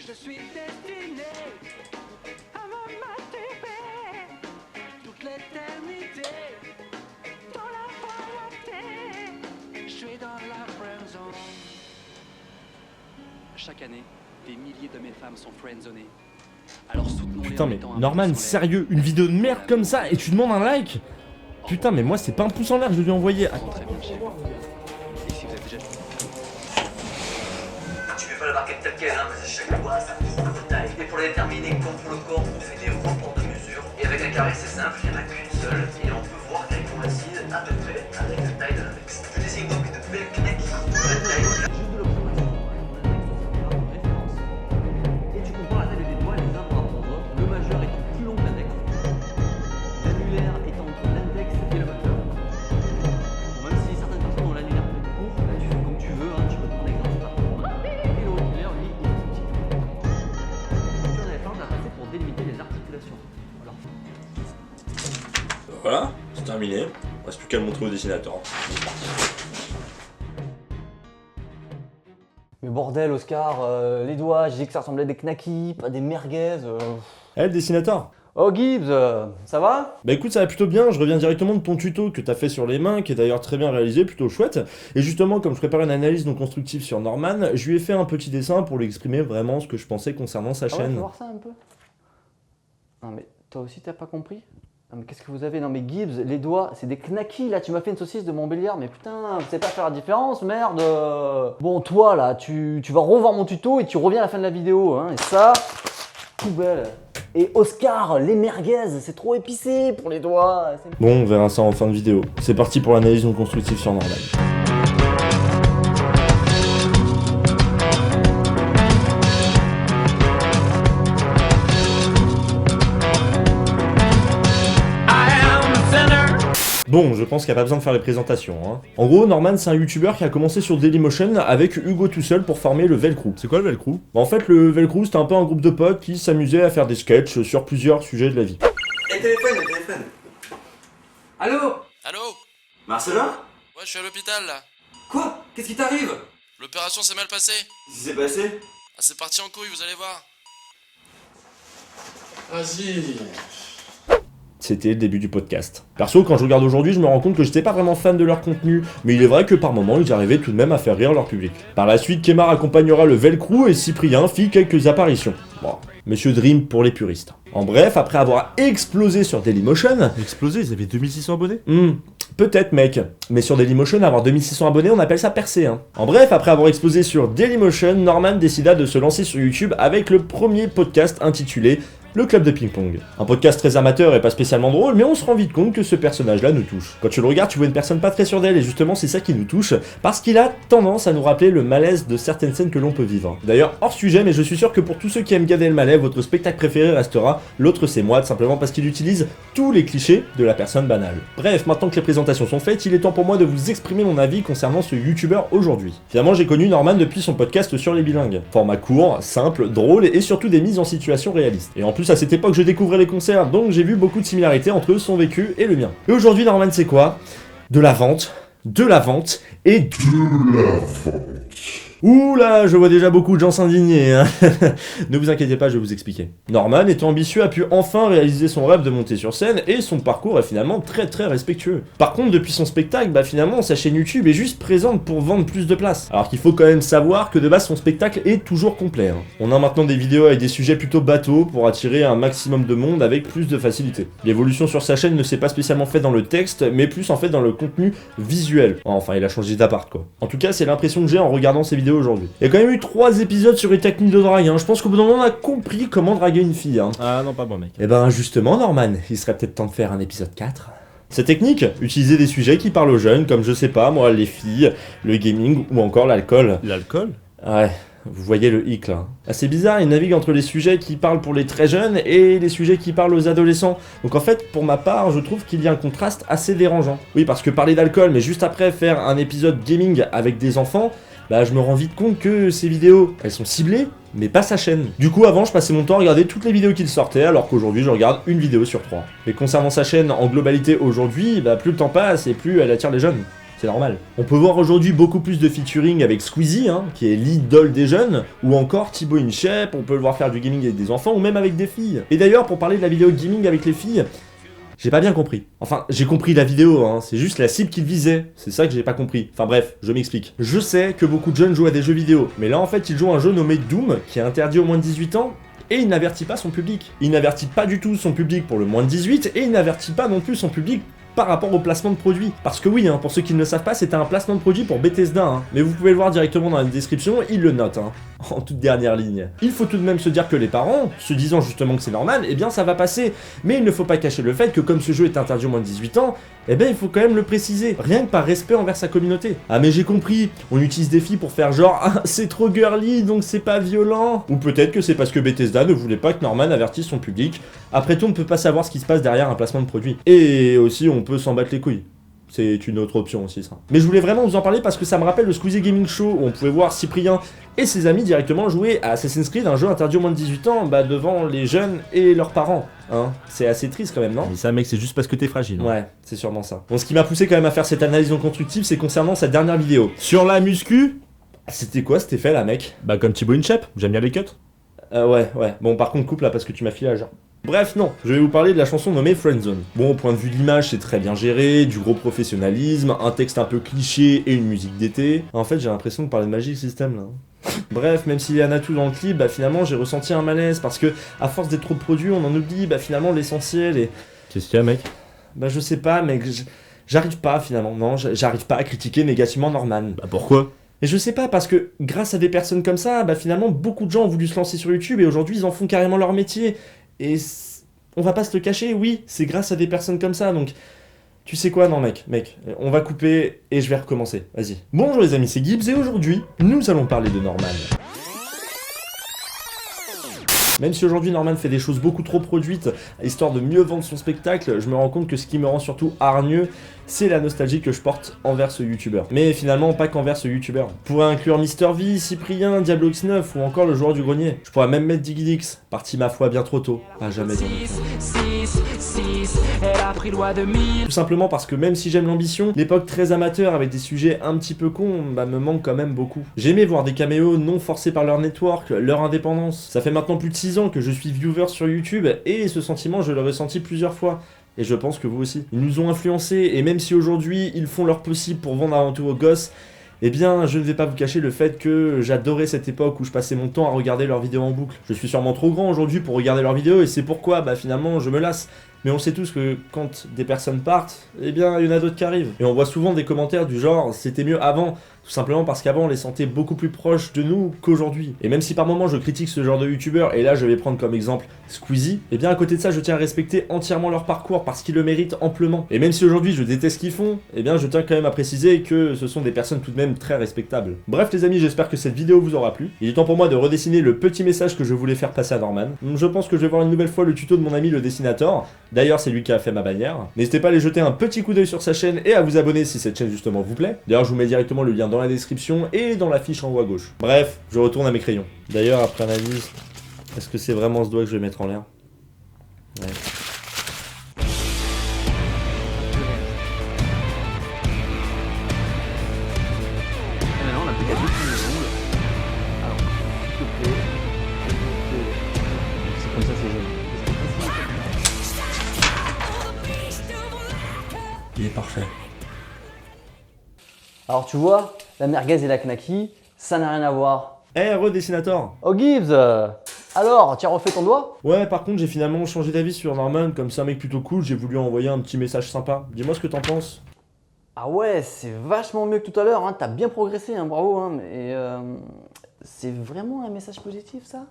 Je suis destiné à me masturber toute l'éternité dans la volonté. Je suis dans la friendzone. Chaque année, des milliers de mes femmes sont friendzonées. Alors soutenons-les. Putain mais Norman, sérieux, une vidéo de merde comme ça et tu demandes un like? Putain mais moi c'est pas un pouce en l'air que je lui ai envoyé. Très bien chez vous. Et si vous êtes déjà... Tu fais pas la barquette telle quelle, hein, mais à chaque fois ça prend de taille. Et pour la déterminer, comme pour le corps, on fait des rapports de mesure. Et avec un carré c'est simple, il n'y en a qu'une seule. Et on peut voir qu'elle coïncide à peu près avec la taille de l'index. Je désigne donc de belles knack de la taille de la... Et tu compares la taille des doigts les uns par rapport aux autres. Le majeur étant plus long que l'index. L'annulaire étant entre l'index et le majeur. Bon, même si certaines personnes ont l'annulaire plus court, là tu fais comme tu veux, hein, tu peux prendre l'exemple par contre. Et l'auriculaire, lui, il est tout petit. Tu en avais pas, on a passé pour délimiter les articulations. Voilà. Voilà, c'est terminé. Il reste plus qu'à le montrer au dessinateur. Mais bordel, Oscar, les doigts, j'ai dit que ça ressemblait à des knackis, pas des merguez. Eh le dessinateur. Oh Gibbs, ça va? Bah écoute, ça va plutôt bien, je reviens directement de ton tuto que t'as fait sur les mains, qui est d'ailleurs très bien réalisé, plutôt chouette. Et justement, comme je prépare une analyse non constructive sur Norman, je lui ai fait un petit dessin pour lui exprimer vraiment ce que je pensais concernant sa Ah ouais, chaîne. faut voir ça un peu. Non mais toi aussi t'as pas compris? Non mais qu'est-ce que vous avez? Non mais Gibbs, les doigts, c'est des knackis là, tu m'as fait une saucisse de Montbéliard, mais putain, vous savez pas faire la différence, merde. Bon toi là, tu vas revoir mon tuto et tu reviens à la fin de la vidéo, hein, et ça, poubelle. Et Oscar, les merguez, c'est trop épicé pour les doigts. Bon, on verra ça en fin de vidéo. C'est parti pour l'analyse non constructive sur Norman. Bon, je pense qu'il n'y a pas besoin de faire les présentations. Hein. En gros, Norman, c'est un youtubeur qui a commencé sur Dailymotion avec Hugo tout seul pour former le Velcrew. C'est quoi le Velcrew? Bah, en fait, le Velcrew, c'était un peu un groupe de potes qui s'amusaient à faire des sketchs sur plusieurs sujets de la vie. Et téléphone, le téléphone. Allô? Allô? Marcelin? Ouais, je suis à l'hôpital là. Quoi? Qu'est-ce qui t'arrive? L'opération s'est mal passée. Qu'est-ce qui s'est passé? Ah, c'est parti en couille, vous allez voir. Vas-y. C'était le début du podcast. Perso, quand je regarde aujourd'hui, je me rends compte que j'étais pas vraiment fan de leur contenu, mais il est vrai que par moments, ils arrivaient tout de même à faire rire leur public. Par la suite, Kemar accompagnera le Velcrew et Cyprien fit quelques apparitions. Bon, Monsieur Dream pour les puristes. En bref, après avoir explosé sur Dailymotion... Explosé, ils avaient 2600 abonnés. Peut-être mec, mais sur Dailymotion, avoir 2600 abonnés, on appelle ça percer. Hein. En bref, après avoir explosé sur Dailymotion, Norman décida de se lancer sur YouTube avec le premier podcast intitulé Le Club de Ping-Pong. Un podcast très amateur et pas spécialement drôle, mais on se rend vite compte que ce personnage-là nous touche. Quand tu le regardes, tu vois une personne pas très sûre d'elle, et justement c'est ça qui nous touche, parce qu'il a tendance à nous rappeler le malaise de certaines scènes que l'on peut vivre. D'ailleurs, hors sujet, mais je suis sûr que pour tous ceux qui aiment Gad Elmaleh, votre spectacle préféré restera L'autre c'est moi, simplement parce qu'il utilise tous les clichés de la personne banale. Bref, maintenant que les présentations sont faites, il est temps pour moi de vous exprimer mon avis concernant ce youtubeur aujourd'hui. Finalement, j'ai connu Norman depuis son podcast sur les bilingues. Format court, simple, drôle, et surtout des mises en situation réalistes. Et en plus, à cette époque, je découvrais les concerts, donc j'ai vu beaucoup de similarités entre son vécu et le mien. Et aujourd'hui, Norman, c'est quoi? De la vente et de la vente. Ouh là, je vois déjà beaucoup de gens s'indigner, hein. Ne vous inquiétez pas, je vais vous expliquer. Norman, étant ambitieux, a pu enfin réaliser son rêve de monter sur scène, et son parcours est finalement très respectueux. Par contre, depuis son spectacle, finalement, sa chaîne YouTube est juste présente pour vendre plus de places. Alors qu'il faut quand même savoir que de base, son spectacle est toujours complet. Hein. On a maintenant des vidéos avec des sujets plutôt bateaux pour attirer un maximum de monde avec plus de facilité. L'évolution sur sa chaîne ne s'est pas spécialement faite dans le texte, mais plus en fait dans le contenu visuel. Enfin, il a changé d'appart, quoi. En tout cas, c'est l'impression que j'ai en regardant ces vidéos aujourd'hui. Il y a quand même eu 3 épisodes sur les techniques de drague, hein. Je pense qu'au bout d'un moment on a compris comment draguer une fille. Hein. Ah non, pas moi mec. Et ben justement Norman, il serait peut-être temps de faire un épisode 4. Cette technique, utiliser des sujets qui parlent aux jeunes, comme je sais pas moi, les filles, le gaming ou encore l'alcool. L'alcool? Ouais. Vous voyez le hic là. Assez bizarre, il navigue entre les sujets qui parlent pour les très jeunes et les sujets qui parlent aux adolescents. Donc en fait, pour ma part, je trouve qu'il y a un contraste assez dérangeant. Oui, parce que parler d'alcool, mais juste après faire un épisode gaming avec des enfants, je me rends vite compte que ces vidéos, elles sont ciblées, mais pas sa chaîne. Du coup, avant, je passais mon temps à regarder toutes les vidéos qu'il sortait, alors qu'aujourd'hui, je regarde une vidéo sur 3. Mais concernant sa chaîne en globalité aujourd'hui, plus le temps passe et plus elle attire les jeunes. c'est normal. On peut voir aujourd'hui beaucoup plus de featuring avec Squeezie, hein, qui est l'idole des jeunes, ou encore Thibaut InShape, on peut le voir faire du gaming avec des enfants, ou même avec des filles. Et d'ailleurs, pour parler de la vidéo de gaming avec les filles, j'ai pas bien compris. Enfin, j'ai compris la vidéo, hein, c'est juste la cible qu'il visait. C'est ça que j'ai pas compris. Enfin bref, je m'explique. Je sais que beaucoup de jeunes jouent à des jeux vidéo, mais là en fait ils jouent à un jeu nommé Doom, qui est interdit aux moins de 18 ans, et il n'avertit pas son public. Il n'avertit pas du tout son public pour le moins de 18, et il n'avertit pas non plus son public par rapport au placement de produit. Parce que oui, hein, pour ceux qui ne le savent pas, c'était un placement de produit pour Bethesda, hein. Mais vous pouvez le voir directement dans la description, il le note, hein, en toute dernière ligne. Il faut tout de même se dire que les parents, se disant justement que c'est normal, eh bien ça va passer. Mais il ne faut pas cacher le fait que comme ce jeu est interdit aux moins de 18 ans, eh bien il faut quand même le préciser, rien que par respect envers sa communauté. Ah mais j'ai compris, on utilise des filles pour faire genre ah, c'est trop girly donc c'est pas violent. Ou peut-être que c'est parce que Bethesda ne voulait pas que Norman avertisse son public. Après tout, on ne peut pas savoir ce qui se passe derrière un placement de produit. Et aussi on peut s'en battre les couilles. C'est une autre option aussi ça. Mais je voulais vraiment vous en parler parce que ça me rappelle le Squeezie Gaming Show où on pouvait voir Cyprien et ses amis directement jouer à Assassin's Creed, un jeu interdit aux moins de 18 ans, bah devant les jeunes et leurs parents. Hein, c'est assez triste quand même, non? Mais ça, mec, c'est juste parce que t'es fragile. Hein. Ouais, c'est sûrement ça. Bon, ce qui m'a poussé quand même à faire cette analyse non constructive, c'est concernant cette dernière vidéo. Sur la muscu, C'était quoi cet effet là, mec? bah comme Thibaut InShape, j'aime bien les cuts. Ouais. Bon, par contre, coupe là parce que tu m'as filé à genre. Bref, non, je vais vous parler de la chanson nommée Friendzone. Bon, au point de vue de l'image, c'est très bien géré, du gros professionnalisme, un texte un peu cliché et une musique d'été. En fait, j'ai l'impression de parler de Magic System là. Bref, même s'il y a Natou dans le clip, bah finalement j'ai ressenti un malaise parce que à force d'être trop de produits, on en oublie bah finalement l'essentiel et... Qu'est-ce qu'il y a, mec? Bah je sais pas, mec, j'arrive pas finalement, non, j'arrive pas à critiquer négativement Norman. Bah pourquoi? Et je sais pas, parce que grâce à des personnes comme ça, bah finalement beaucoup de gens ont voulu se lancer sur YouTube et aujourd'hui ils en font carrément leur métier. Et on va pas se le cacher, oui, c'est grâce à des personnes comme ça, donc... Tu sais quoi, non mec, on va couper et je vais recommencer, vas-y. Bonjour les amis, c'est Gibbs et aujourd'hui, nous allons parler de Norman. Même si aujourd'hui Norman fait des choses beaucoup trop produites, histoire de mieux vendre son spectacle, je me rends compte que ce qui me rend surtout hargneux, c'est la nostalgie que je porte envers ce youtubeur. Mais finalement, pas qu'envers ce youtubeur. Je pourrais inclure Mister V, Cyprien, Diablo X9 ou encore le joueur du grenier. Je pourrais même mettre Digidix, parti ma foi bien trop tôt. Ah jamais dans Tout simplement parce que même si j'aime l'ambition, l'époque très amateur avec des sujets un petit peu cons, bah me manque quand même beaucoup. J'aimais voir des caméos non forcés par leur network, leur indépendance. Ça fait maintenant plus de 6 ans que je suis viewer sur YouTube et ce sentiment je l'ai ressenti plusieurs fois. Et je pense que vous aussi. Ils nous ont influencés et même si aujourd'hui ils font leur possible pour vendre avant tout aux gosses, eh bien je ne vais pas vous cacher le fait que j'adorais cette époque où je passais mon temps à regarder leurs vidéos en boucle. Je suis sûrement trop grand aujourd'hui pour regarder leurs vidéos et c'est pourquoi bah finalement je me lasse. Mais on sait tous que quand des personnes partent, eh bien il y en a d'autres qui arrivent. Et on voit souvent des commentaires du genre c'était mieux avant, tout simplement parce qu'avant on les sentait beaucoup plus proches de nous qu'aujourd'hui. Et même si par moments je critique ce genre de youtubeurs, et là je vais prendre comme exemple Squeezie, eh bien à côté de ça je tiens à respecter entièrement leur parcours parce qu'ils le méritent amplement. Et même si aujourd'hui je déteste ce qu'ils font, eh bien je tiens quand même à préciser que ce sont des personnes tout de même très respectables. Bref les amis, j'espère que cette vidéo vous aura plu. Il est temps pour moi de redessiner le petit message que je voulais faire passer à Norman. Je pense que je vais voir une nouvelle fois le tuto de mon ami le dessinateur. D'ailleurs, c'est lui qui a fait ma bannière. N'hésitez pas à aller jeter un petit coup d'œil sur sa chaîne et à vous abonner si cette chaîne justement vous plaît. D'ailleurs, je vous mets directement le lien dans la description et dans la fiche en haut à gauche. Bref, je retourne à mes crayons. D'ailleurs, après analyse, est-ce que c'est vraiment ce doigt que je vais mettre en l'air? Ouais. Et maintenant, on n'a plus qu'à définir les ongles. Alors, s'il te plaît, c'est comme ça, c'est joli. Il est parfait. Alors, tu vois, la merguez et la knacky, ça n'a rien à voir. Eh, redessinateur. Oh Gibbs, alors, tu as refait ton doigt? Ouais, par contre, j'ai finalement changé d'avis sur Norman. Comme c'est un mec plutôt cool, j'ai voulu envoyer un petit message sympa. Dis-moi ce que t'en penses. Ah ouais, c'est vachement mieux que tout à l'heure, hein. T'as bien progressé, hein, bravo, hein, mais c'est vraiment un message positif ça?